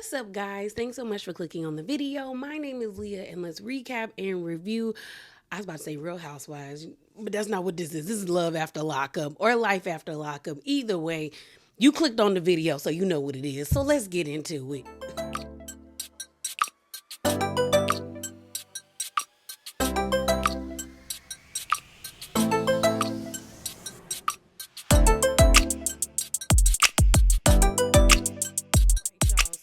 What's up, guys? Thanks so much for clicking on the video. My name is Leah, and let's recap and review. I was about to say Real Housewives, but that's not what this is. This is Love After Lockup or Life After Lockup. Either way, you clicked on the video, so you know what it is. So let's get into it.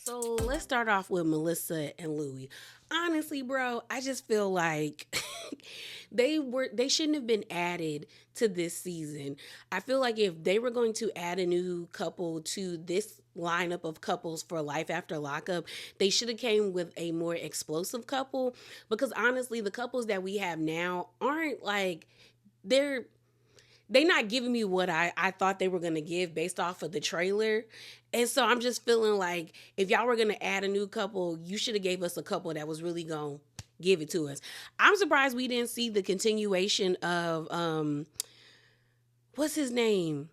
So let's start off with Melissa and Louis. Honestly, bro, I just feel like they shouldn't have been added to this season. I feel like if they were going to add a new couple to this lineup of couples for Life After Lockup, they should have came with a more explosive couple because honestly, the couples that we have now aren't like they're not giving me what I thought they were gonna give based off of the trailer. And so I'm just feeling like if y'all were gonna add a new couple, you should have gave us a couple that was really gonna give it to us. I'm surprised we didn't see the continuation of what's his name?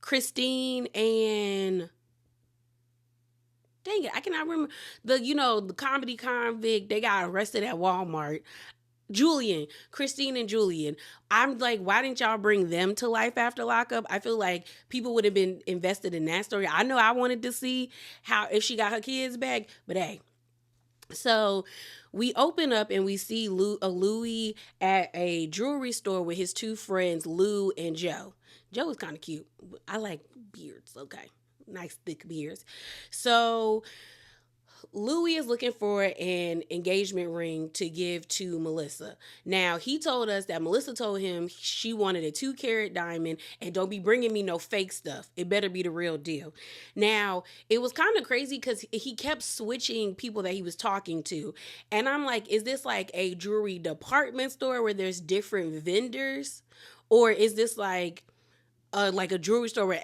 Christine and dang it, I cannot remember the comedy convict they got arrested at Walmart. Julian, Christine and Julian. I'm like, why didn't y'all bring them to Life After Lockup? I feel like people would have been invested in that story. I know I wanted to see how if she got her kids back, but hey. So we open up and we see Louis at a jewelry store with his two friends, Lou and Joe. Joe is kind of cute. I like beards, okay. Nice thick beards. So Louis is looking for an engagement ring to give to Melissa. Now, he told us that Melissa told him she wanted a 2 carat diamond and don't be bringing me no fake stuff. It better be the real deal. Now, it was kind of crazy because he kept switching people that he was talking to. And I'm like, is this like a jewelry department store where there's different vendors? Or is this like a jewelry store where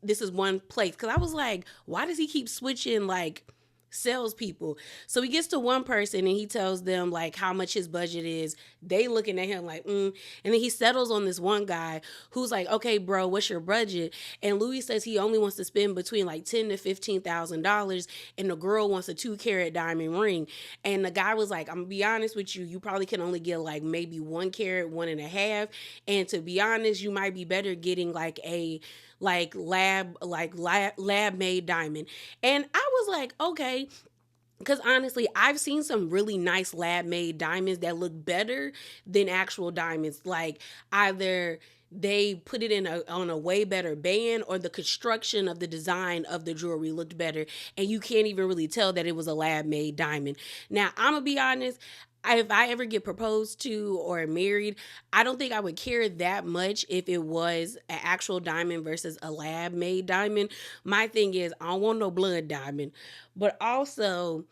this is one place? Because I was like, why does he keep switching like salespeople? So he gets to one person and he tells them like how much his budget is. They looking at him like, And then he settles on this one guy who's like, okay, bro, what's your budget? And Louis says he only wants to spend between like $10,000 to $15,000, and the girl wants a 2 carat diamond ring. And the guy was like, I'm gonna be honest with you, you probably can only get like maybe 1 carat, 1.5. And to be honest, you might be better getting like a lab made diamond. And I was like, okay, because honestly, I've seen some really nice lab made diamonds that look better than actual diamonds. Like either they put it on a way better band, or the construction of the design of the jewelry looked better, and you can't even really tell that it was a lab made diamond. Now, I'm gonna be honest, if I ever get proposed to or married, I don't think I would care that much if it was an actual diamond versus a lab made diamond. My thing is, I don't want no blood diamond. But also,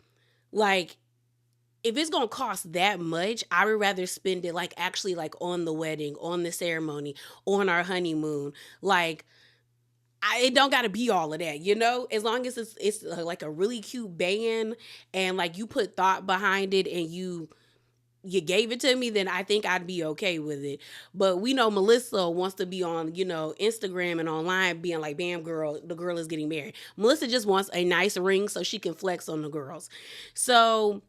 like, if it's gonna cost that much, I would rather spend it like actually like on the wedding, on the ceremony, on our honeymoon. Like, it don't gotta be all of that, you know. As long as it's like a really cute band and like you put thought behind it and you gave it to me, then I think I'd be okay with it. But we know Melissa wants to be on, Instagram and online being like, bam, girl, the girl is getting married. Melissa just wants a nice ring so she can flex on the girls. So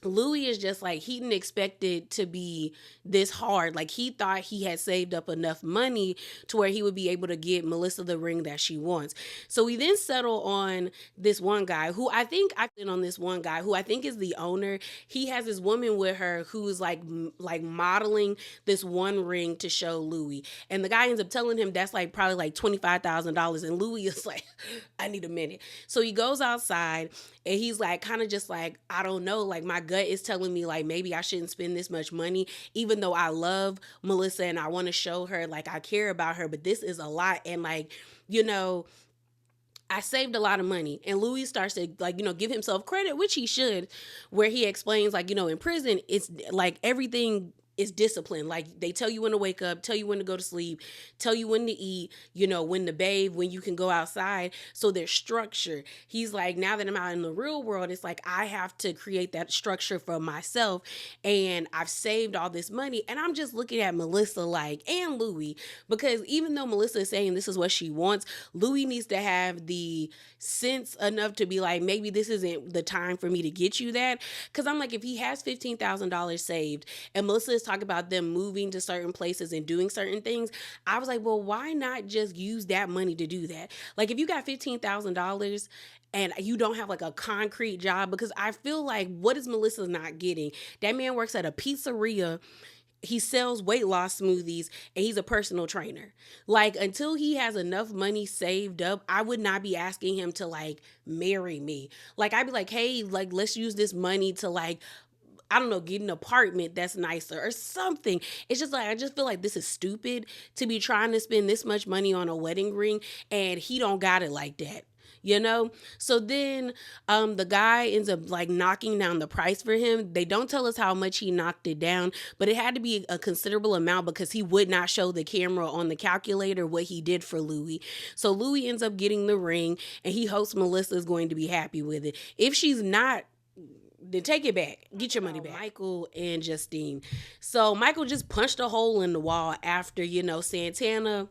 Louis is just like, he didn't expect it to be this hard. Like, he thought he had saved up enough money to where he would be able to get Melissa the ring that she wants. So we then settle on this one guy who I think is the owner. He has this woman with her who's like modeling this one ring to show Louis. And the guy ends up telling him that's like probably like $25,000. And Louis is like, I need a minute. So he goes outside and he's like, kind of just like, I don't know, like my gut is telling me like maybe I shouldn't spend this much money, even though I love Melissa and I want to show her like I care about her, but this is a lot. And like, you know, I saved a lot of money. And Louis starts to like, give himself credit, which he should, where he explains like, in prison, it's like everything is discipline. Like they tell you when to wake up, tell you when to go to sleep, tell you when to eat, when to bathe, when you can go outside. So there's structure. He's like, now that I'm out in the real world, it's like I have to create that structure for myself. And I've saved all this money. And I'm just looking at Melissa like, and Louis, because even though Melissa is saying this is what she wants, Louis needs to have the sense enough to be like, maybe this isn't the time for me to get you that. Because I'm like, if he has $15,000 saved and Melissa is talking about them moving to certain places and doing certain things, I was like, well, why not just use that money to do that? Like, if you got $15,000 and you don't have like a concrete job, because I feel like what is Melissa not getting? That man works at a pizzeria, he sells weight loss smoothies, and he's a personal trainer. Like, until he has enough money saved up, I would not be asking him to like marry me. Like, I'd be like, hey, like, let's use this money to like, I don't know, get an apartment that's nicer or something. It's just like, I just feel like this is stupid to be trying to spend this much money on a wedding ring and he don't got it like that. So then the guy ends up like knocking down the price for him. They don't tell us how much he knocked it down, but it had to be a considerable amount because he would not show the camera on the calculator what he did for Louis. So Louis ends up getting the ring, and he hopes Melissa is going to be happy with it. If she's not, then take it back. Get your money back. Michael and Justine. So Michael just punched a hole in the wall after, Santana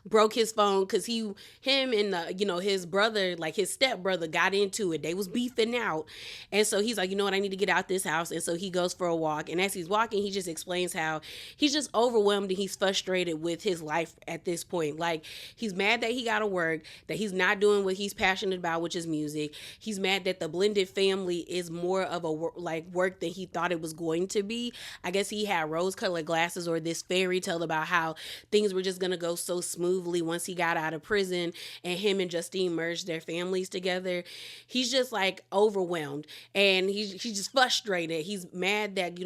broke his phone because him and his brother, like his stepbrother, got into it. They was beefing out, and so he's like, you know what, I need to get out this house. And so he goes for a walk, and as he's walking, he just explains how he's just overwhelmed and he's frustrated with his life at this point. Like, he's mad that he gotta work, that he's not doing what he's passionate about, which is music. He's mad that the blended family is more of a work than he thought it was going to be. I guess he had rose-colored glasses, or this fairy tale about how things were just gonna go so smoothly once he got out of prison and him and Justine merged their families together. He's just like overwhelmed, and he's just frustrated. He's mad that,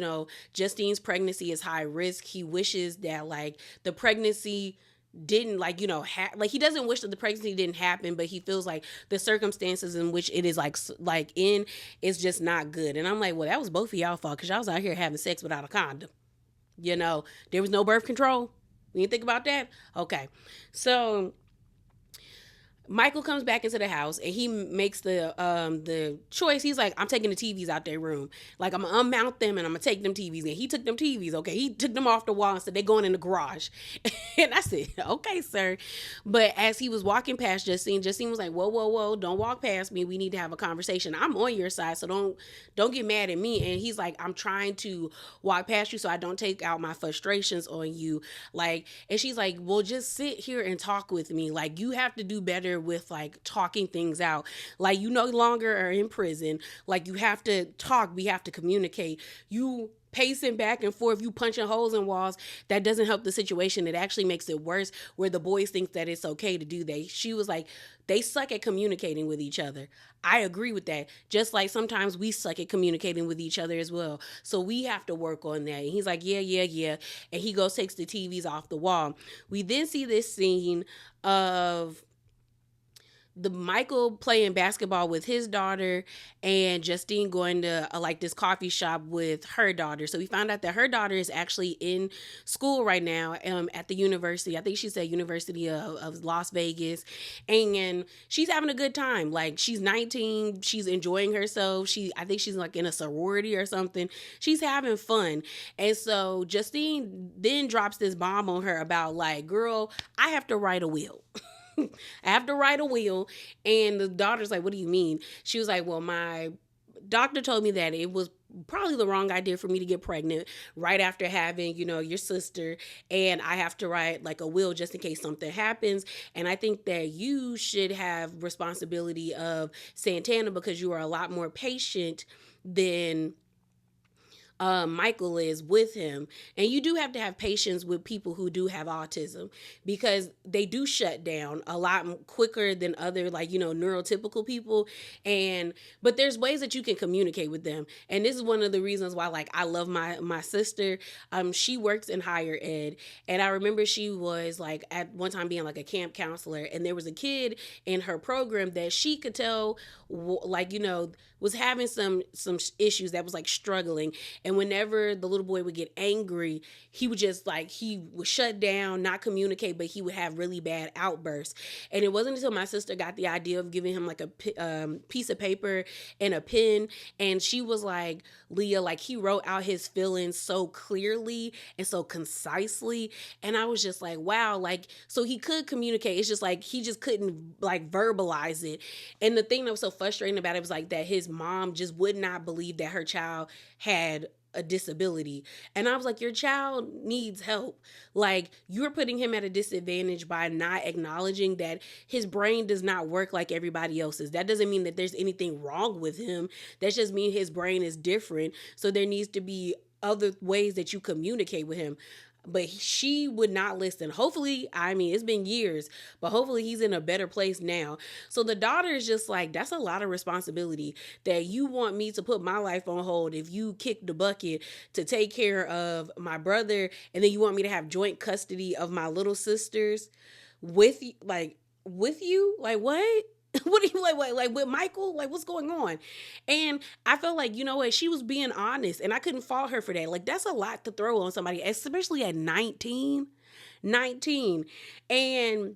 Justine's pregnancy is high risk. He wishes that like the pregnancy didn't he doesn't wish that the pregnancy didn't happen, but he feels like the circumstances in which it is like in is just not good. And I'm like, well, that was both of y'all fault, because y'all was out here having sex without a condom. There was no birth control. You didn't think about that? Okay. So Michael comes back into the house and he makes the choice. He's like, I'm taking the TVs out their room. Like, I'm gonna unmount them and I'm gonna take them TVs. And he took them TVs. Okay, he took them off the wall and said they're going in the garage. And I said, okay, sir. But as he was walking past Justine was like, whoa, whoa, whoa, don't walk past me. We need to have a conversation. I'm on your side, so don't get mad at me. And he's like, I'm trying to walk past you so I don't take out my frustrations on you. Like, and she's like, well, just sit here and talk with me. Like, you have to do better with like talking things out. Like, you no longer are in prison. Like, you have to talk. We have to communicate. You pacing back and forth, you punching holes in walls, that doesn't help the situation. It actually makes it worse, where the boys think that it's okay to do that. She was like, they suck at communicating with each other. I agree with that. Just like sometimes we suck at communicating with each other as well. So we have to work on that. And he's like, yeah, yeah, yeah. And he goes, takes the TVs off the wall. We then see this scene of the Michael playing basketball with his daughter and Justine going to like this coffee shop with her daughter. So we found out that her daughter is actually in school right now at the university. I think she said University of Las Vegas. And she's having a good time. Like, she's 19. She's enjoying herself. I think she's like in a sorority or something. She's having fun. And so Justine then drops this bomb on her about like, girl, I have to write a will. I have to write a will. And the daughter's like, what do you mean? She was like, well, my doctor told me that it was probably the wrong idea for me to get pregnant right after having, your sister. And I have to write like a will just in case something happens. And I think that you should have responsibility of Santana because you are a lot more patient than Michael is with him. And you do have to have patience with people who do have autism, because they do shut down a lot quicker than other, like, neurotypical people. But there's ways that you can communicate with them. And this is one of the reasons why, like, I love my sister. She works in higher ed. And I remember she was like at one time being like a camp counselor, and there was a kid in her program that she could tell, like, was having some issues, that was like struggling. And whenever the little boy would get angry, he would just like, he would shut down, not communicate, but he would have really bad outbursts. And it wasn't until my sister got the idea of giving him like a piece of paper and a pen. And she was like, Leah, like he wrote out his feelings so clearly and so concisely. And I was just like, wow, like, so he could communicate. It's just like, he just couldn't like verbalize it. And the thing that was so frustrating about it was like that his mom just would not believe that her child had a disability. And I was like, your child needs help. Like, you're putting him at a disadvantage by not acknowledging that his brain does not work like everybody else's. That doesn't mean that there's anything wrong with him. That just means his brain is different. So there needs to be other ways that you communicate with him. But she would not listen. Hopefully, I mean, it's been years, but hopefully he's in a better place now. So the daughter is just like, that's a lot of responsibility that you want me to put my life on hold if you kick the bucket to take care of my brother, and then you want me to have joint custody of my little sisters with you, like with you? Like what? What are you like with Michael? Like what's going on? And I felt like, you know what, she was being honest and I couldn't fault her for that. Like that's a lot to throw on somebody, especially at 19. 19. And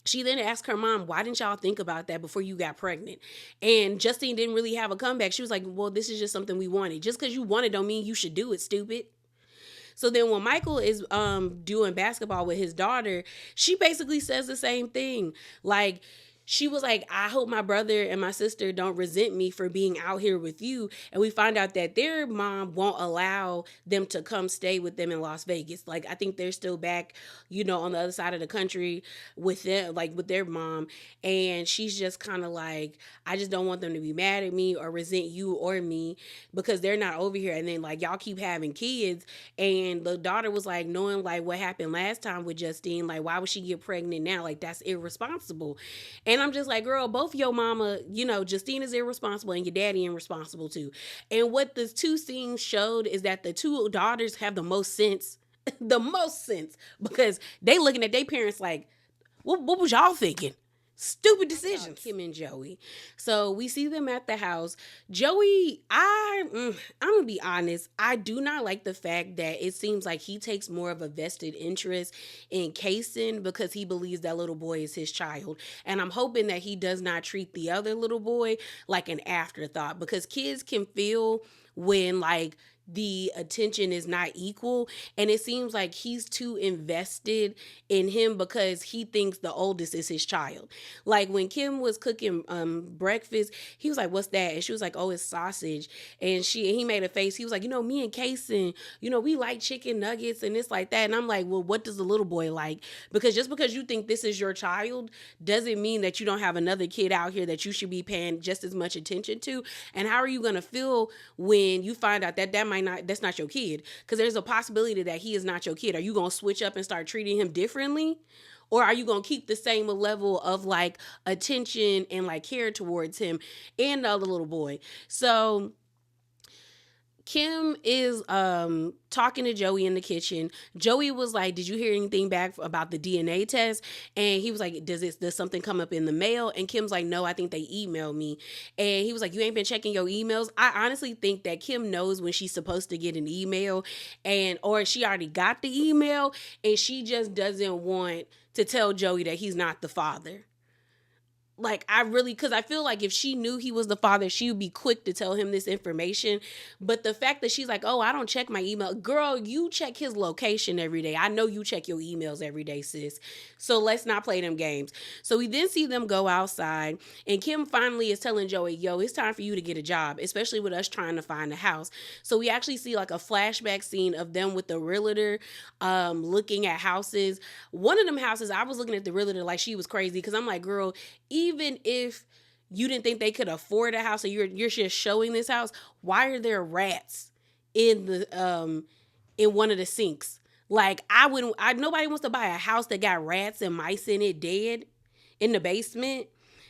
she then asked her mom, why didn't y'all think about that before you got pregnant? And Justine didn't really have a comeback. She was like, well, this is just something we wanted. Just because you want it don't mean you should do it, stupid. So then when Michael is doing basketball with his daughter, she basically says the same thing. Like, she was like, I hope my brother and my sister don't resent me for being out here with you. And we find out that their mom won't allow them to come stay with them in Las Vegas. Like, I think they're still back, you know, on the other side of the country with them, like with their mom. And she's just kind of like, I just don't want them to be mad at me or resent you or me because they're not over here. And then like y'all keep having kids. And the daughter was like, knowing like what happened last time with Justine, like why would she get pregnant now? Like that's irresponsible. And I'm just like, girl, both your mama, you know, Justine is irresponsible and your daddy irresponsible too. And what the two scenes showed is that the two daughters have the most sense, the most sense, because they looking at their parents like, what was y'all thinking? Stupid decisions. Kim and Joey. So we see them at the house. Joey, I'm gonna be honest. I do not like the fact that it seems like he takes more of a vested interest in Kaysen because he believes that little boy is his child. And I'm hoping that he does not treat the other little boy like an afterthought because kids can feel when like the attention is not equal, and it seems like he's too invested in him because he thinks the oldest is his child. Like when Kim was cooking breakfast, he was like, what's that? And she was like, oh, it's sausage. And he made a face. He was like, you know, me and Kaysen, you know, we like chicken nuggets and it's like that. And I'm like, well, what does the little boy like? Because just because you think this is your child doesn't mean that you don't have another kid out here that you should be paying just as much attention to. And how are you going to feel when you find out that that's not your kid? Because there's a possibility that he is not your kid. Are you going to switch up and start treating him differently? Or are you going to keep the same level of like attention and like care towards him and the other little boy? So Kim is talking to Joey in the kitchen. Joey was like, did you hear anything back about the DNA test? And he was like, does something come up in the mail? And Kim's like, no, I think they emailed me. And he was like, you ain't been checking your emails? I honestly think that Kim knows when she's supposed to get an email, and or she already got the email and she just doesn't want to tell Joey that he's not the father. Like because I feel like if she knew he was the father, she would be quick to tell him this information. But the fact that she's like, oh, I don't check my email. Girl, you check his location every day. I know you check your emails every day, sis. So let's not play them games. So we then see them go outside, and Kim finally is telling Joey, yo, it's time for you to get a job, especially with us trying to find a house. So we actually see like a flashback scene of them with the realtor looking at houses. One of them houses, I was looking at the realtor like she was crazy because I'm like, girl, even if you didn't think they could afford a house, or you're just showing this house, why are there rats in the in one of the sinks? Like nobody wants to buy a house that got rats and mice in it dead in the basement.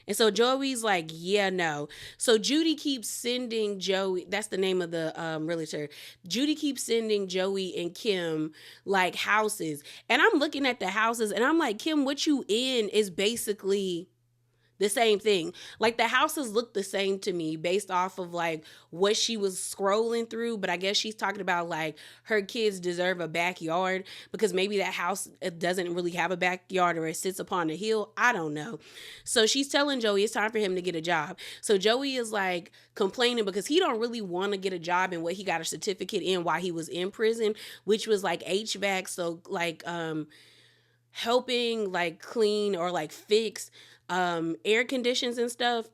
And so Joey's like, yeah, no. So Judy keeps sending Joey, that's the name of the realtor. Judy keeps sending Joey and Kim like houses. And I'm looking at the houses and I'm like, Kim, what you in is basically The same thing. Like the houses look the same to me based off of like what she was scrolling through, but I guess she's talking about like her kids deserve a backyard because maybe that house doesn't really have a backyard or it sits upon a hill. I don't know. So she's telling Joey it's time for him to get a job. So Joey is like complaining because he don't really want to get a job in what he got a certificate in while he was in prison, which was like HVAC, so like helping like clean or like fix air conditions and stuff.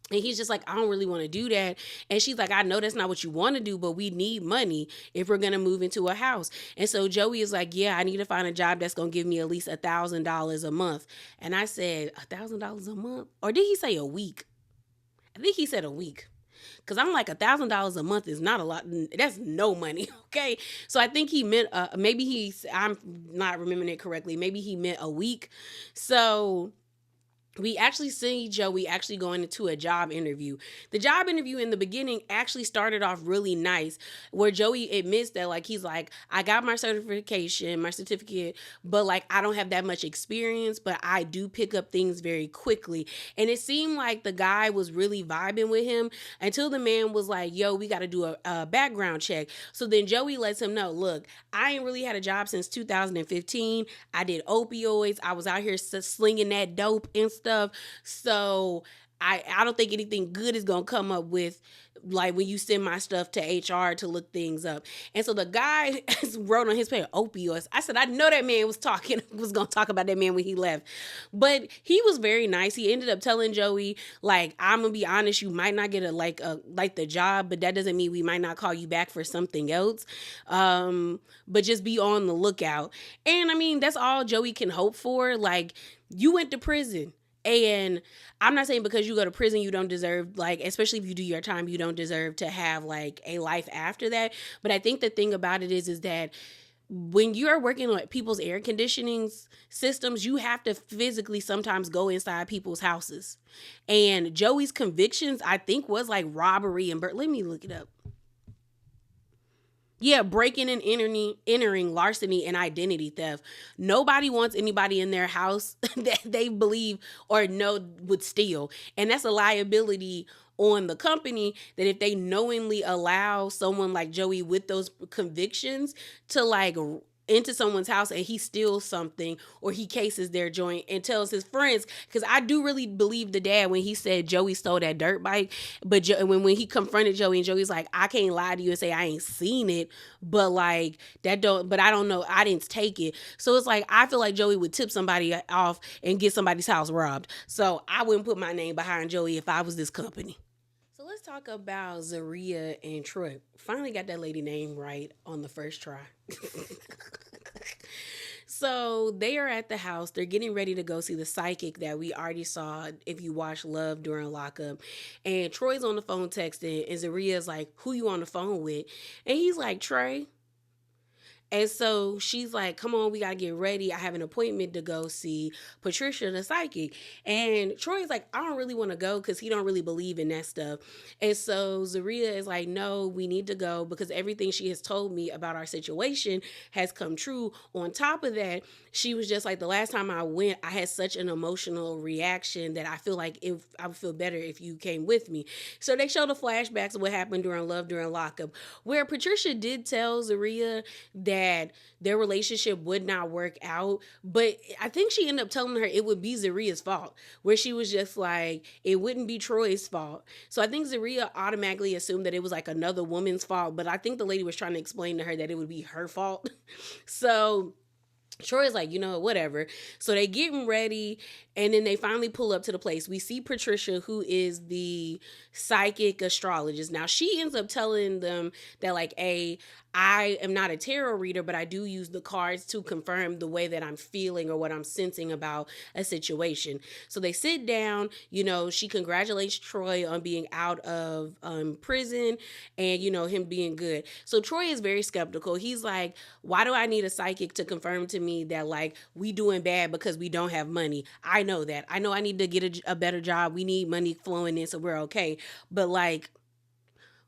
And he's just like, I don't really want to do that. And she's like, I know that's not what you want to do, but we need money if we're going to move into a house. And so Joey is like, yeah, I need to find a job that's going to give me at least $1,000 a month. And I said, $1,000 a month? Or did he say a week? I think he said a week. Cause I'm like $1,000 a month is not a lot. That's no money, okay? So I think he meant maybe I'm not remembering it correctly. Maybe he meant a week. So we actually see Joey actually going into a job interview. The job interview in the beginning actually started off really nice, where Joey admits that like he's like, I got my certification, my certificate, but like I don't have that much experience, but I do pick up things very quickly. And it seemed like the guy was really vibing with him until the man was like, yo, we got to do a background check. So then Joey lets him know, look, I ain't really had a job since 2015. I did opioids. I was out here slinging that dope and stuff. So I don't think anything good is gonna come up with like when you send my stuff to HR to look things up. And so the guy wrote on his page opioids. I said, I know that man was gonna talk about that man when he left. But he was very nice. He ended up telling Joey, like, I'm gonna be honest, you might not get like the job, but that doesn't mean we might not call you back for something else. But just be on the lookout. And I mean, that's all Joey can hope for. Like, you went to prison. And I'm not saying because you go to prison, you don't deserve, like, especially if you do your time, you don't deserve to have, like, a life after that. But I think the thing about it is that when you're working on people's air conditioning systems, you have to physically sometimes go inside people's houses. And Joey's convictions, I think, was, like, robbery and let me look it up. Yeah, breaking and entering, larceny, and identity theft. Nobody wants anybody in their house that they believe or know would steal. And that's a liability on the company that if they knowingly allow someone like Joey with those convictions to like into someone's house and he steals something or he cases their joint and tells his friends, because I do really believe the dad when he said Joey stole that dirt bike, but when he confronted Joey and Joey's like, I can't lie to you and say I ain't seen it, but like but I don't know, I didn't take it. So it's like I feel like Joey would tip somebody off and get somebody's house robbed. So I wouldn't put my name behind Joey if I was this company. So let's talk about Zaria and Troy. Finally got that lady name right on the first try. So they are at the house. They're getting ready to go see the psychic that we already saw if you watch Love during lockup. And Troy's on the phone texting, and Zaria's like, who you on the phone with? And he's like, Trey. And so she's like, come on, we got to get ready. I have an appointment to go see Patricia, the psychic. And Troy's like, I don't really want to go because he don't really believe in that stuff. And so Zaria is like, no, we need to go because everything she has told me about our situation has come true. On top of that, she was just like, the last time I went, I had such an emotional reaction that I feel like if I would feel better if you came with me. So they show the flashbacks of what happened during Love during lockup, where Patricia did tell Zaria that their relationship would not work out, but I think she ended up telling her it would be Zaria's fault, where she was just like, it wouldn't be Troy's fault. So I think Zaria automatically assumed that it was like another woman's fault, but I think the lady was trying to explain to her that it would be her fault. So Troy's like, you know, whatever. So they getting ready, and then they finally pull up to the place. We see Patricia, who is the psychic astrologist. Now, she ends up telling them that, like, I am not a tarot reader, but I do use the cards to confirm the way that I'm feeling or what I'm sensing about a situation. So they sit down, you know, she congratulates Troy on being out of prison and, you know, him being good. So Troy is very skeptical. He's like, why do I need a psychic to confirm to me that, like, we doing bad because we don't have money? I know that. I know I need to get a better job. We need money flowing in so we're okay. But, like,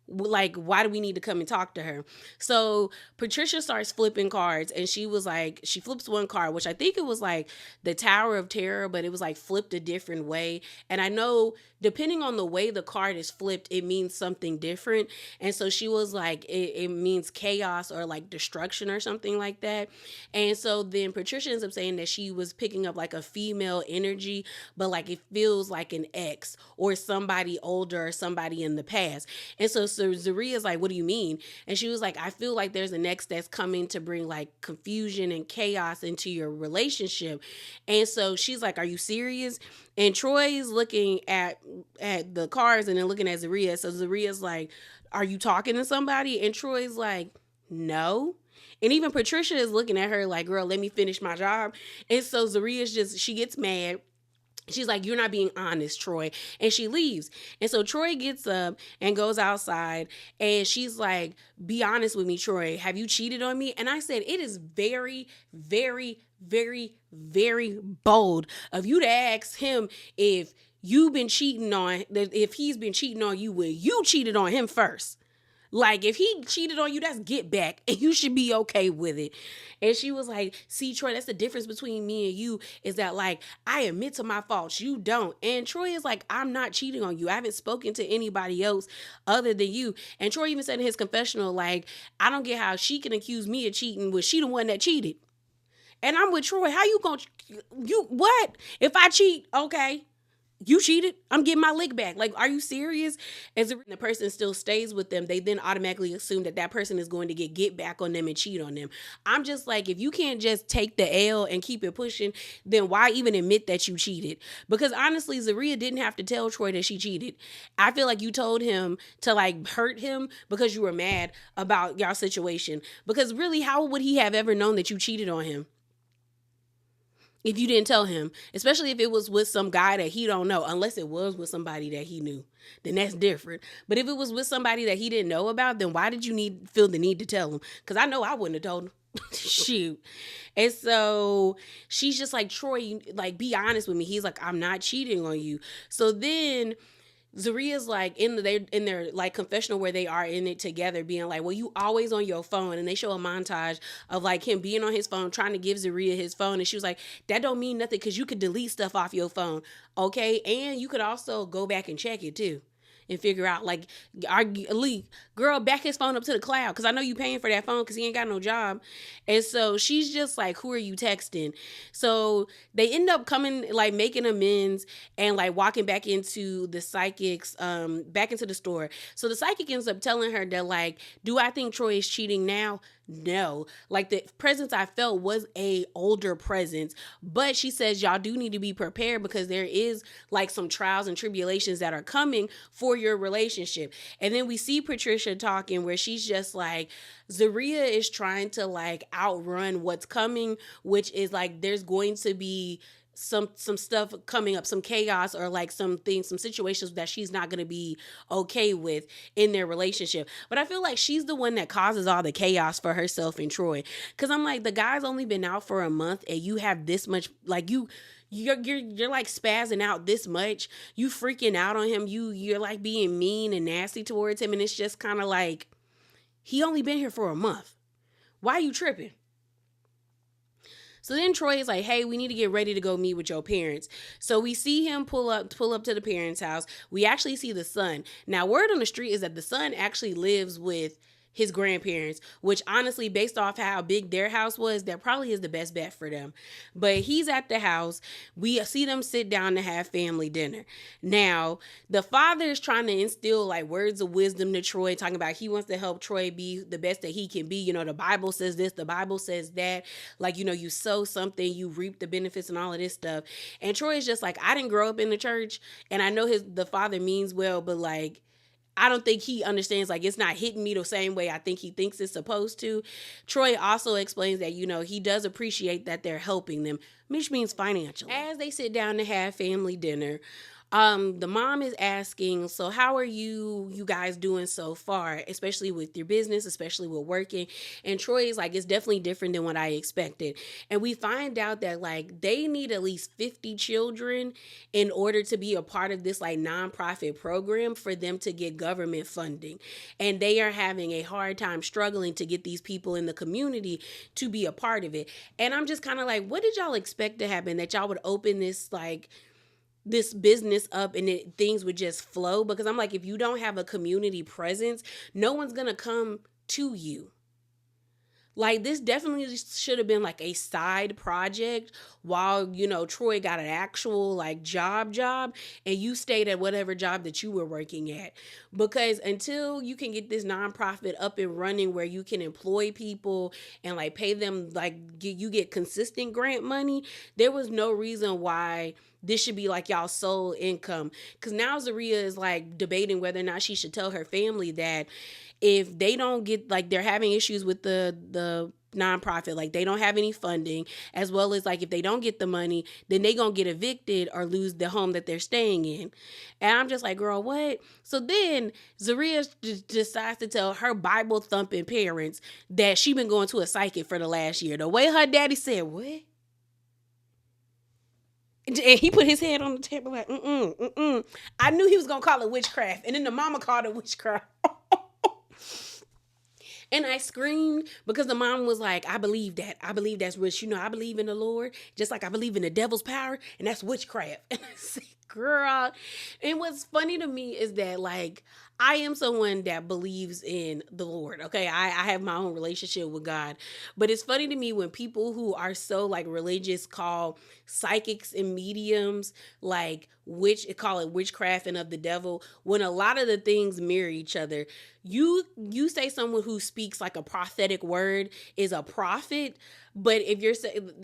Like, why do we need to come and talk to her? So Patricia starts flipping cards, and she was like, she flips one card, which I think it was like the Tower of Terror, but it was like flipped a different way. And I know depending on the way the card is flipped, it means something different. And so she was like, it means chaos or like destruction or something like that. And so then Patricia ends up saying that she was picking up like a female energy, but like it feels like an ex or somebody older or somebody in the past. And so Zaria's like, what do you mean? And she was like, I feel like there's an ex that's coming to bring like confusion and chaos into your relationship. And so she's like, are you serious? And Troy's looking at the cards and then looking at Zaria. So Zaria's like, are you talking to somebody? And Troy's like, no. And even Patricia is looking at her like, girl, let me finish my job. And so Zaria's just, she gets mad. She's like, you're not being honest, Troy. And she leaves. And so Troy gets up and goes outside. And she's like, be honest with me, Troy. Have you cheated on me? And I said, it is very, very, very, very bold of you to ask him if you've been cheating on, if he's been cheating on you when you cheated on him first. Like, if he cheated on you, that's get back, and you should be okay with it. And she was like, see, Troy, that's the difference between me and you, is that, like, I admit to my faults. You don't. And Troy is like, I'm not cheating on you. I haven't spoken to anybody else other than you. And Troy even said in his confessional, like, I don't get how she can accuse me of cheating when she the one that cheated. And I'm with Troy. How you gonna, you, what? If I cheat, okay. You cheated, I'm getting my lick back. Like, are you serious? As the person still stays with them, they then automatically assume that that person is going to get back on them and cheat on them. I'm just like, if you can't just take the L and keep it pushing, then why even admit that you cheated? Because honestly, Zaria didn't have to tell Troy that she cheated. I feel like you told him to like hurt him because you were mad about y'all situation. Because really, how would he have ever known that you cheated on him if you didn't tell him? Especially if it was with some guy that he don't know, unless it was with somebody that he knew, then that's different. But if it was with somebody that he didn't know about, then why did you feel the need to tell him? Because I know I wouldn't have told him. Shoot. And so she's just like, Troy, like, be honest with me. He's like, I'm not cheating on you. So then Zaria's like in their like confessional where they are in it together, being like, well, you always on your phone. And they show a montage of like him being on his phone, trying to give Zaria his phone. And she was like, that don't mean nothing because you could delete stuff off your phone. Okay. And you could also go back and check it too. And figure out, like, girl, back his phone up to the cloud because I know you paying for that phone because he ain't got no job. And so she's just like, who are you texting? So they end up coming, like, making amends and like walking back into the psychic's, back into the store. So the psychic ends up telling her that, like, do I think Troy is cheating now? No. Like, the presence I felt was a older presence, but she says y'all do need to be prepared because there is like some trials and tribulations that are coming for your relationship. And then we see Patricia talking where she's just like, Zaria is trying to like outrun what's coming, which is like there's going to be some stuff coming up, some chaos or like some things, some situations that she's not going to be okay with in their relationship. But I feel like she's the one that causes all the chaos for herself and Troy. Cause I'm like, the guy's only been out for a month and you have this much, like you're like spazzing out this much. You freaking out on him. You're like being mean and nasty towards him. And it's just kind of like, he only been here for a month. Why are you tripping? So then Troy is like, hey, we need to get ready to go meet with your parents. So we see him pull up to the parents' house. We actually see the son. Now, word on the street is that the son actually lives with his grandparents, which honestly, based off how big their house was, that probably is the best bet for them. But he's at the house. We see them sit down to have family dinner. Now, the father is trying to instill like words of wisdom to Troy, talking about he wants to help Troy be the best that he can be. You know, the Bible says this, the Bible says that. Like, you know, you sow something, you reap the benefits and all of this stuff. And Troy is just like, I didn't grow up in the church, and I know the father means well, but like, I don't think he understands, like, it's not hitting me the same way I think he thinks it's supposed to. Troy also explains that, you know, he does appreciate that they're helping them, which means financially. As they sit down to have family dinner, The mom is asking, so how are you guys doing so far, especially with your business, especially with working? And Troy is like, it's definitely different than what I expected. And we find out that like they need at least 50 children in order to be a part of this like nonprofit program for them to get government funding. And they are having a hard time struggling to get these people in the community to be a part of it. And I'm just kind of like, what did y'all expect to happen? That y'all would open this business up and things would just flow? Because I'm like, if you don't have a community presence, no one's gonna come to you. Like, this definitely should have been like a side project while, Troy got an actual like job, and you stayed at whatever job that you were working at. Because until you can get this nonprofit up and running where you can employ people and like pay them, like you get consistent grant money, there was no reason why this should be like y'all sole income. Because now Zaria is like debating whether or not she should tell her family that if they don't get, like, they're having issues with the nonprofit, like they don't have any funding, as well as like if they don't get the money, then they gonna get evicted or lose the home that they're staying in. And I'm just like, girl, what? So then Zaria decides to tell her Bible thumping parents that she been going to a psychic for the last year. The way her daddy said, what? And he put his head on the table like, I knew he was gonna call it witchcraft, and then the mama called it witchcraft. And I screamed because the mom was like, I believe that. I believe that's witch. I believe in the Lord, just like I believe in the devil's power, and that's witchcraft. And I said, girl. And what's funny to me is that, like, I am someone that believes in the Lord. Okay. I have my own relationship with God. But it's funny to me when people who are so like religious call psychics and mediums like call it witchcraft and of the devil, when a lot of the things mirror each other. You say someone who speaks like a prophetic word is a prophet, but if you're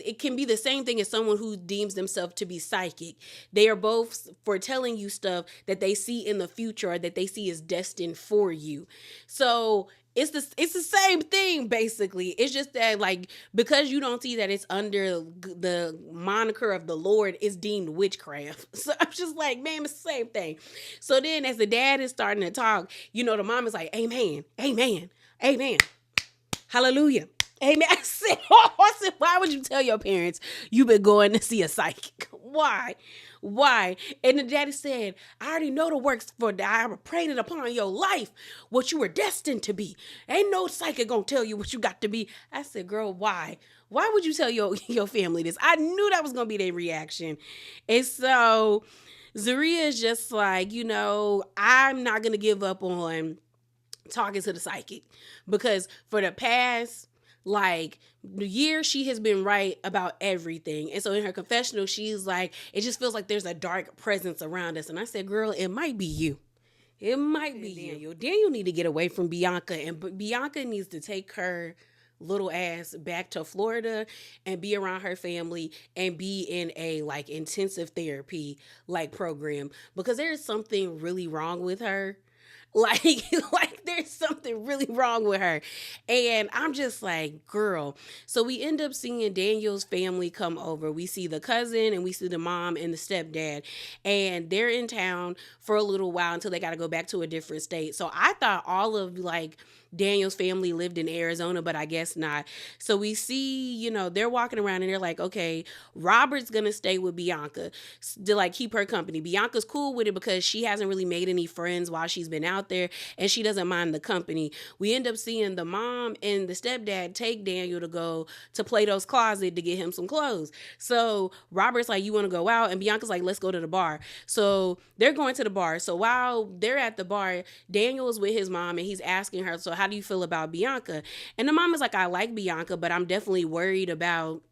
it can be the same thing as someone who deems themselves to be psychic. They are both foretelling you stuff that they see in the future or that they see is destined for you. So it's the same thing basically. It's just that like because you don't see that it's under the moniker of the Lord, it's deemed witchcraft. So I'm just like, man, it's the same thing. So then as the dad is starting to talk, the mom is like, amen, amen, amen, hallelujah. Amen. I said, why would you tell your parents you've been going to see a psychic? Why? And the daddy said, I already know the works for that. I prayed it upon your life, what you were destined to be. Ain't no psychic gonna tell you what you got to be. I said, girl, why? Why would you tell your family this? I knew that was gonna be their reaction. And so Zaria is just like, I'm not gonna give up on talking to the psychic, because for the past the year she has been right about everything. And so in her confessional, she's like, it just feels like there's a dark presence around us. And I said, girl, it might be you. It might be Daniel. Daniel need to get away from Bianca, and Bianca needs to take her little ass back to Florida and be around her family and be in a like intensive therapy like program, because there's something really wrong with her. Like there's something really wrong with her. And I'm just like, girl. So we end up seeing Daniel's family come over. We see the cousin and we see the mom and the stepdad. And they're in town for a little while until they got to go back to a different state. So I thought all of like Daniel's family lived in Arizona, but I guess not. So we see, they're walking around and they're like, okay, Robert's going to stay with Bianca to like keep her company. Bianca's cool with it because she hasn't really made any friends while she's been out there, and she doesn't mind the company. We end up seeing the mom and the stepdad take Daniel to go to Plato's Closet to get him some clothes. So Robert's like, you want to go out? And Bianca's like, let's go to the bar. So they're going to the bar. So while they're at the bar, Daniel is with his mom and he's asking her, so how do you feel about Bianca? And the mom is like, I like Bianca, but I'm definitely worried about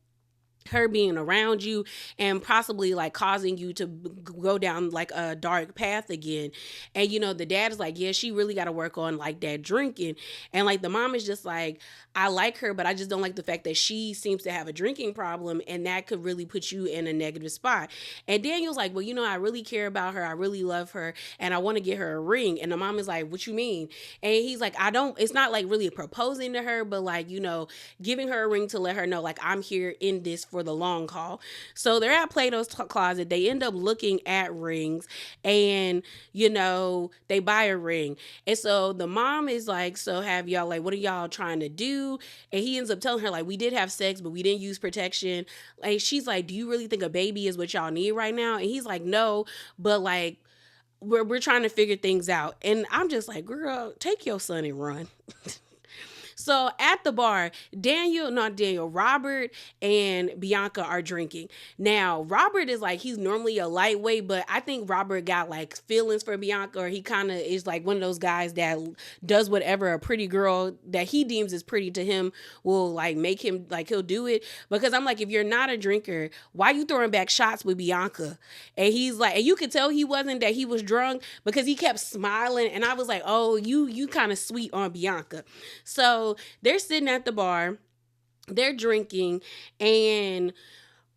her being around you and possibly like causing you to go down like a dark path again. And the dad is like, yeah, she really got to work on like that drinking. And like the mom is just like, I like her, but I just don't like the fact that she seems to have a drinking problem, and that could really put you in a negative spot. And Daniel's like, well, I really care about her, I really love her, and I want to get her a ring. And the mom is like, what you mean? And he's like, it's not like really proposing to her, but like, giving her a ring to let her know like I'm here in this for for the long haul. So they're at Plato's closet. They end up looking at rings, and they buy a ring. And so the mom is like, so have y'all, like, what are y'all trying to do? And he ends up telling her, like, we did have sex, but we didn't use protection. Like, she's like, do you really think a baby is what y'all need right now? And he's like, no, but like, we're trying to figure things out. And I'm just like, girl, take your son and run. So at the bar, Robert and Bianca are drinking. Now, Robert is like, he's normally a lightweight, but I think Robert got like feelings for Bianca, or he kind of is like one of those guys that does whatever a pretty girl that he deems is pretty to him will like make him, like, he'll do it. Because I'm like, if you're not a drinker, why you throwing back shots with Bianca? And he's like, and you could tell he wasn't, that he was drunk, because he kept smiling. And I was like, oh, you kind of sweet on Bianca. So they're sitting at the bar, they're drinking, and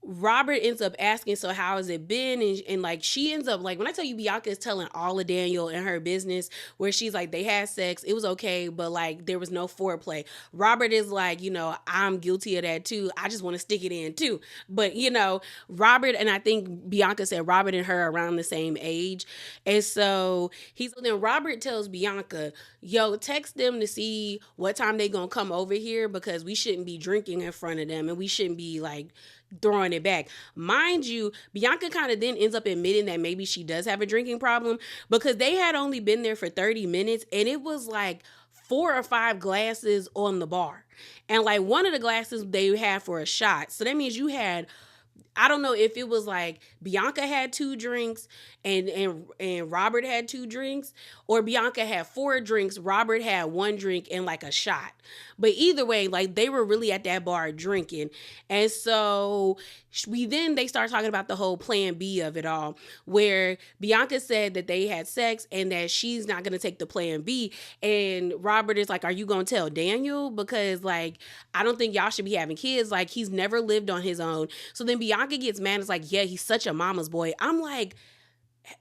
Robert ends up asking, so how has it been? And like, she ends up, like, when I tell you, Bianca is telling all of Daniel and her business, where she's like, they had sex, it was okay, but like, there was no foreplay. Robert is like, I'm guilty of that too. I just want to stick it in too. But Robert, and I think Bianca said Robert and her are around the same age. And so then Robert tells Bianca, yo, text them to see what time they gonna come over here, because we shouldn't be drinking in front of them, and we shouldn't be like throwing it back. Mind you, Bianca kind of then ends up admitting that maybe she does have a drinking problem, because they had only been there for 30 minutes and it was like 4 or 5 glasses on the bar. And like, one of the glasses they had for a shot. So that means you had, I don't know if it was like Bianca had 2 drinks and Robert had 2 drinks, or Bianca had 4 drinks, Robert had 1 drink and like a shot. But either way, like, they were really at that bar drinking. And so they start talking about the whole plan B of it all, where Bianca said that they had sex and that she's not going to take the plan B. And Robert is like, are you going to tell Daniel? Because like, I don't think y'all should be having kids. Like, he's never lived on his own. So then Bianca gets mad. It's like, yeah, he's such a mama's boy. I'm like,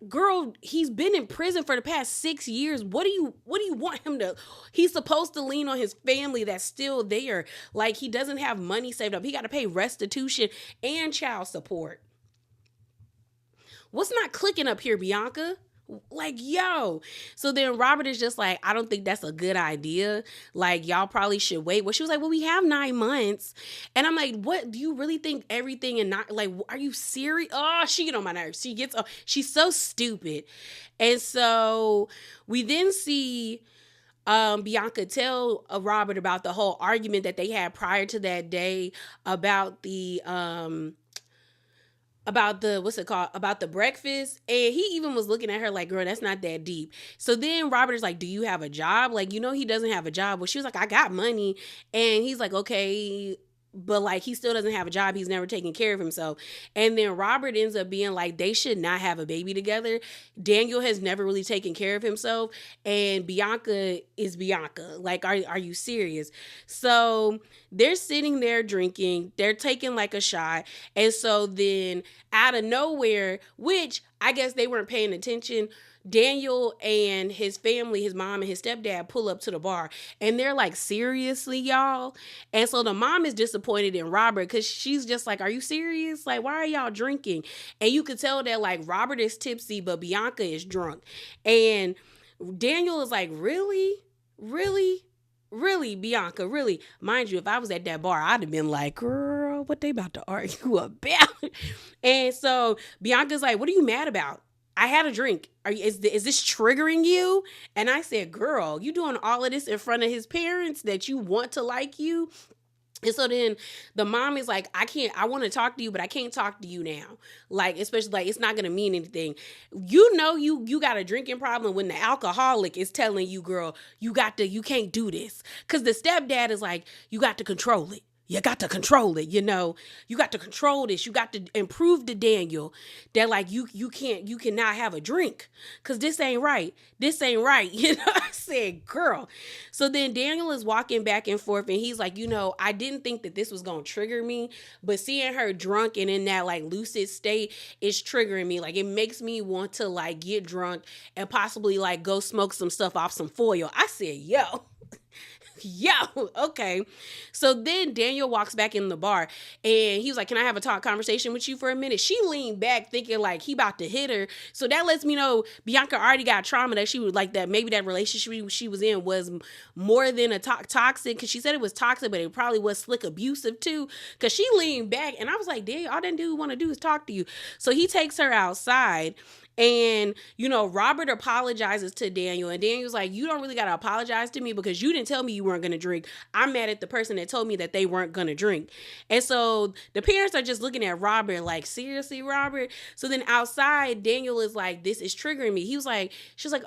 girl, he's been in prison for the past 6 years. What do you want him to? He's supposed to lean on his family that's still there. Like, he doesn't have money saved up. He got to pay restitution and child support. What's not clicking up here, Bianca? Like, yo. So then Robert is just like, I don't think that's a good idea. Like, y'all probably should wait. Well, she was like, well, we have 9 months. And I'm like, what? Do you really think everything and not, like, are you serious? Oh, she get on my nerves. She's so stupid. And so we then see Bianca tell Robert about the whole argument that they had prior to that day about the what's it called, about the breakfast. And he even was looking at her like, girl, that's not that deep. So then Robert is like, do you have a job? Like, he doesn't have a job. Well, she was like, I got money. And he's like, okay, but like, he still doesn't have a job. He's never taken care of himself. And then Robert ends up being like, they should not have a baby together. Daniel has never really taken care of himself, and Bianca is Bianca. Like, are you serious? So they're sitting there drinking, they're taking like a shot. And so then out of nowhere, which I guess they weren't paying attention, Daniel and his family, his mom and his stepdad, pull up to the bar, and they're like, seriously, y'all? And so the mom is disappointed in Robert, because she's just like, are you serious? Like, why are y'all drinking? And you could tell that like Robert is tipsy, but Bianca is drunk. And Daniel is like, really? Really, Bianca, really? Mind you, if I was at that bar, I'd have been like, girl, what they about to argue about? And so Bianca's like, what are you mad about? I had a drink. Is this triggering you? And I said, girl, you doing all of this in front of his parents that you want to like you? And so then the mom is like, I want to talk to you, but I can't talk to you now. Like, especially like, it's not going to mean anything. You got a drinking problem when the alcoholic is telling you, girl, you can't do this. Cause the stepdad is like, you got to control it. You got to control it, you got to control this. You got to improve to Daniel that like, you cannot have a drink, because this ain't right. I said, girl. So then Daniel is walking back and forth, and he's like, I didn't think that this was going to trigger me, but seeing her drunk and in that like lucid state is triggering me. Like, it makes me want to like get drunk and possibly like go smoke some stuff off some foil. I said, yo. Yo, okay. So then Daniel walks back in the bar and he was like, "Can I have a conversation with you for a minute?" She leaned back thinking like he about to hit her. So that lets me know Bianca already got trauma, that she was like, that maybe that relationship she was in was more than a toxic, because she said it was toxic, but it probably was slick abusive too. Because she leaned back and I was like, "Daniel, all that dude want to do is talk to you." So he takes her outside. And, Robert apologizes to Daniel. And Daniel's like, "You don't really got to apologize to me because you didn't tell me you weren't going to drink. I'm mad at the person that told me that they weren't going to drink." And so the parents are just looking at Robert like, "Seriously, Robert?" So then outside, Daniel is like, "This is triggering me." She's like,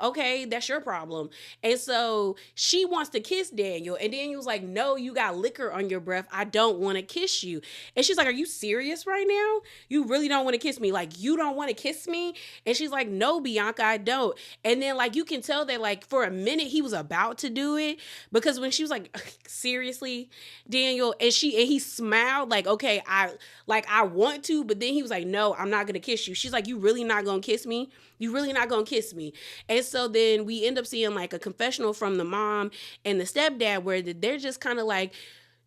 "Okay, that's your problem." And so she wants to kiss Daniel. And Daniel's like, "No, you got liquor on your breath. I don't want to kiss you." And she's like, "Are you serious right now? You really don't want to kiss me? Like, you don't want to kiss me?" And she's like, "No, Bianca, I don't." And then like you can tell that like for a minute he was about to do it, because when she was like, "Seriously, Daniel," and he smiled like, "Okay, I want to," but then he was like, "No, I'm not gonna kiss you." She's like, "You really not gonna kiss me? You really not gonna kiss me?" And so then we end up seeing like a confessional from the mom and the stepdad where they're just kind of like,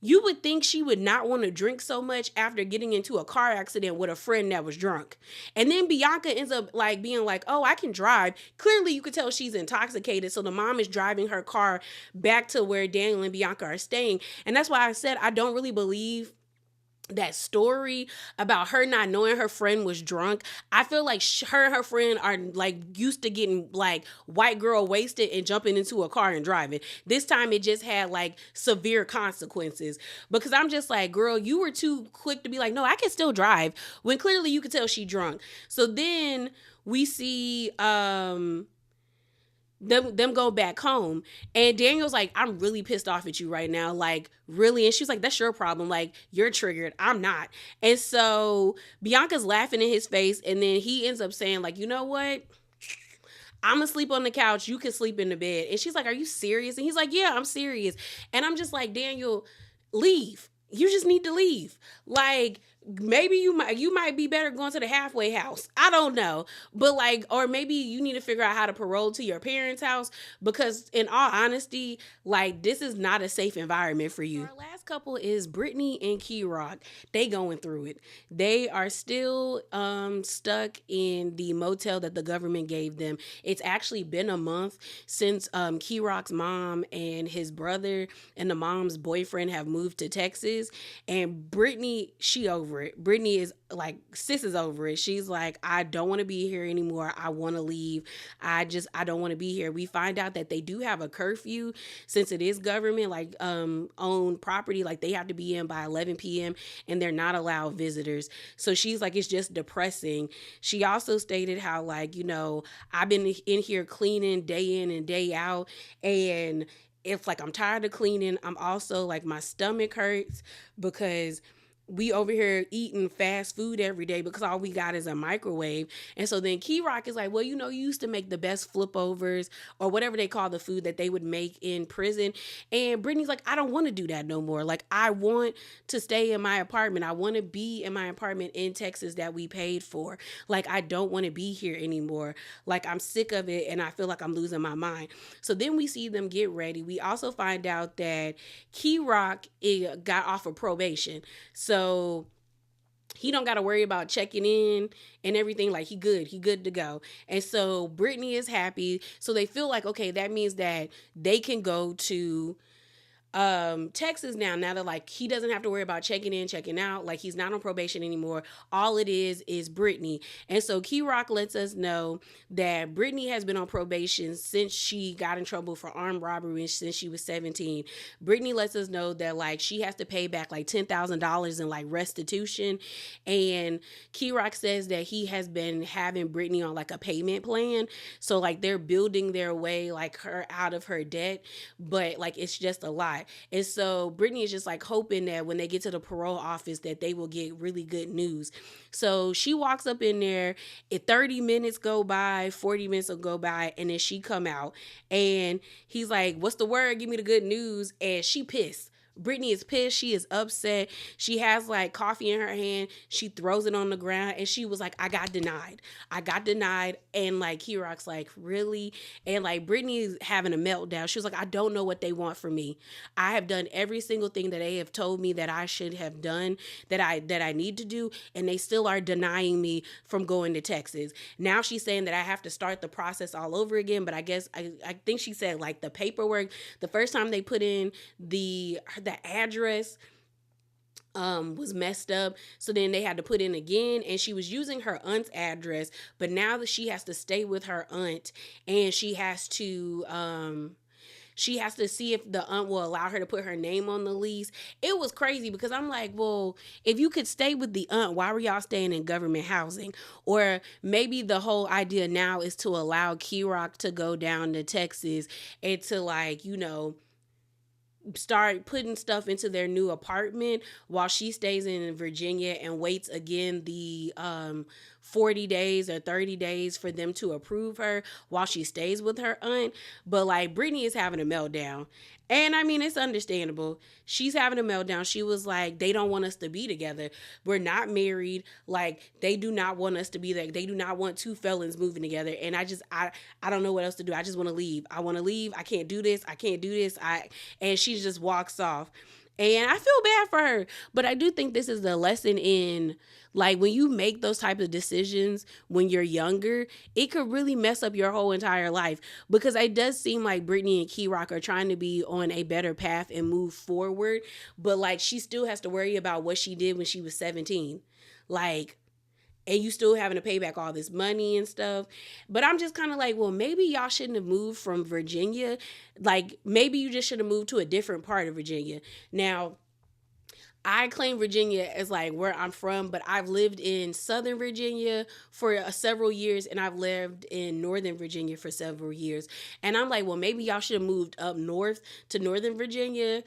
you would think she would not want to drink so much after getting into a car accident with a friend that was drunk. And then Bianca ends up like being like, "Oh, I can drive." Clearly you could tell she's intoxicated. So the mom is driving her car back to where Daniel and Bianca are staying. And that's why I said I don't really believe that story about her not knowing her friend was drunk. I feel like her and her friend are like used to getting like white girl wasted and jumping into a car and driving. This time it just had like severe consequences, because I'm just like, "Girl, you were too quick to be like, no, I can still drive," when clearly you could tell she drunk. So then we see them go back home, and Daniel's like, "I'm really pissed off at you right now, like really." And she's like, "That's your problem, like you're triggered, I'm not." And so Bianca's laughing in his face, and then he ends up saying like, "You know what, I'm gonna sleep on the couch, you can sleep in the bed." And she's like, "Are you serious?" And he's like, "Yeah, I'm serious." And I'm just like, "Daniel, leave. You just need to leave. Like, maybe you might be better going to the halfway house. I don't know." But like, or maybe you need to figure out how to parole to your parents' house, because in all honesty, like this is not a safe environment for you. Our last couple is Brittany and Key Rock. They going through it. They are still stuck in the motel that the government gave them. It's actually been a month since Key Rock's mom and his brother and the mom's boyfriend have moved to Texas. And Brittany, she over it. Brittany is like, sis is over it. She's like, "I don't want to be here anymore. I want to leave. I don't want to be here." We find out that they do have a curfew, since it is government like owned property. Like they have to be in by 11 p.m. and they're not allowed visitors. So she's like, it's just depressing. She also stated how like, "I've been in here cleaning day in and day out, and if like I'm tired of cleaning, I'm also like my stomach hurts because we over here eating fast food every day because all we got is a microwave." And so then Key Rock is like, "Well, you used to make the best flipovers or whatever they call the food that they would make in prison." And Brittany's like, "I don't want to do that no more. Like, I want to stay in my apartment. I want to be in my apartment in Texas that we paid for. Like, I don't want to be here anymore. Like, I'm sick of it and I feel like I'm losing my mind." So then we see them get ready. We also find out that Key Rock got off of probation. So he don't got to worry about checking in and everything. Like he good to go. And so Brittany is happy. So they feel like, okay, that means that they can go to Texas now that like he doesn't have to worry about checking in, checking out. Like he's not on probation anymore. All it is Brittany. And so Key Rock lets us know that Brittany has been on probation since she got in trouble for armed robbery since she was 17. Brittany lets us know that like she has to pay back like $10,000 in like restitution. And Key Rock says that he has been having Brittany on like a payment plan. So like they're building their way like her out of her debt, but like it's just a lot. And so Brittany is just like hoping that when they get to the parole office that they will get really good news. So she walks up in there, 30 minutes go by, 40 minutes will go by, and then she come out and he's like, "What's the word? Give me the good news." And she pissed. Brittany is pissed. She is upset. She has like coffee in her hand. She throws it on the ground and she was like, I got denied. I got denied. And like Kirok's like, really? And like Brittany's having a meltdown. She was like, I don't know what they want from me. I have done every single thing that they have told me that I should have done, that I need to do, and they still are denying me from going to Texas. Now she's saying that I have to start the process all over again, but I guess I think she said like the paperwork, the first time they put in the address was messed up, so then they had to put in again, and she was using her aunt's address, but now that she has to stay with her aunt, and she has to see if the aunt will allow her to put her name on the lease. It was crazy because I'm like, well, if you could stay with the aunt, why were y'all staying in government housing? Or maybe the whole idea now is to allow Kirok to go down to Texas and to, like, start putting stuff into their new apartment while she stays in Virginia and waits again the 40 days or 30 days for them to approve her while she stays with her aunt. But like Brittany is having a meltdown. And I mean, it's understandable. She's having a meltdown. She was like, they don't want us to be together. We're not married. Like, they do not want us to be there. They do not want two felons moving together. And I don't know what else to do. I just want to leave. I want to leave. I can't do this. I can't do this. And she just walks off. And I feel bad for her. But I do think this is a lesson in, like, when you make those type of decisions when you're younger, it could really mess up your whole entire life. Because it does seem like Brittany and Kirok are trying to be on a better path and move forward. But, like, she still has to worry about what she did when she was 17. Like, and you still having to pay back all this money and stuff. But I'm just kind of like, well, maybe y'all shouldn't have moved from Virginia. Like, maybe you just should have moved to a different part of Virginia. Now, I claim Virginia as like where I'm from, but I've lived in Southern Virginia for several years, and I've lived in Northern Virginia for several years. And I'm like, well, maybe y'all should have moved up north to Northern Virginia,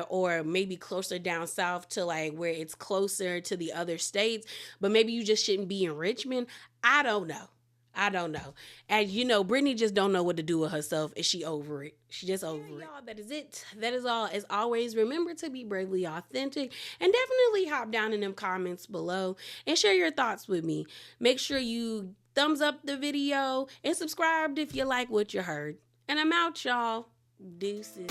or maybe closer down south to like where it's closer to the other states. But maybe you just shouldn't be in Richmond. I don't know. I don't know. And Brittany just don't know what to do with herself, and she over it. She just over it. Y'all, that is it. That is all. As always, remember to be bravely authentic, and definitely hop down in them comments below and share your thoughts with me. Make sure you thumbs up the video and subscribe if you like what you heard. And I'm out, y'all. Deuces.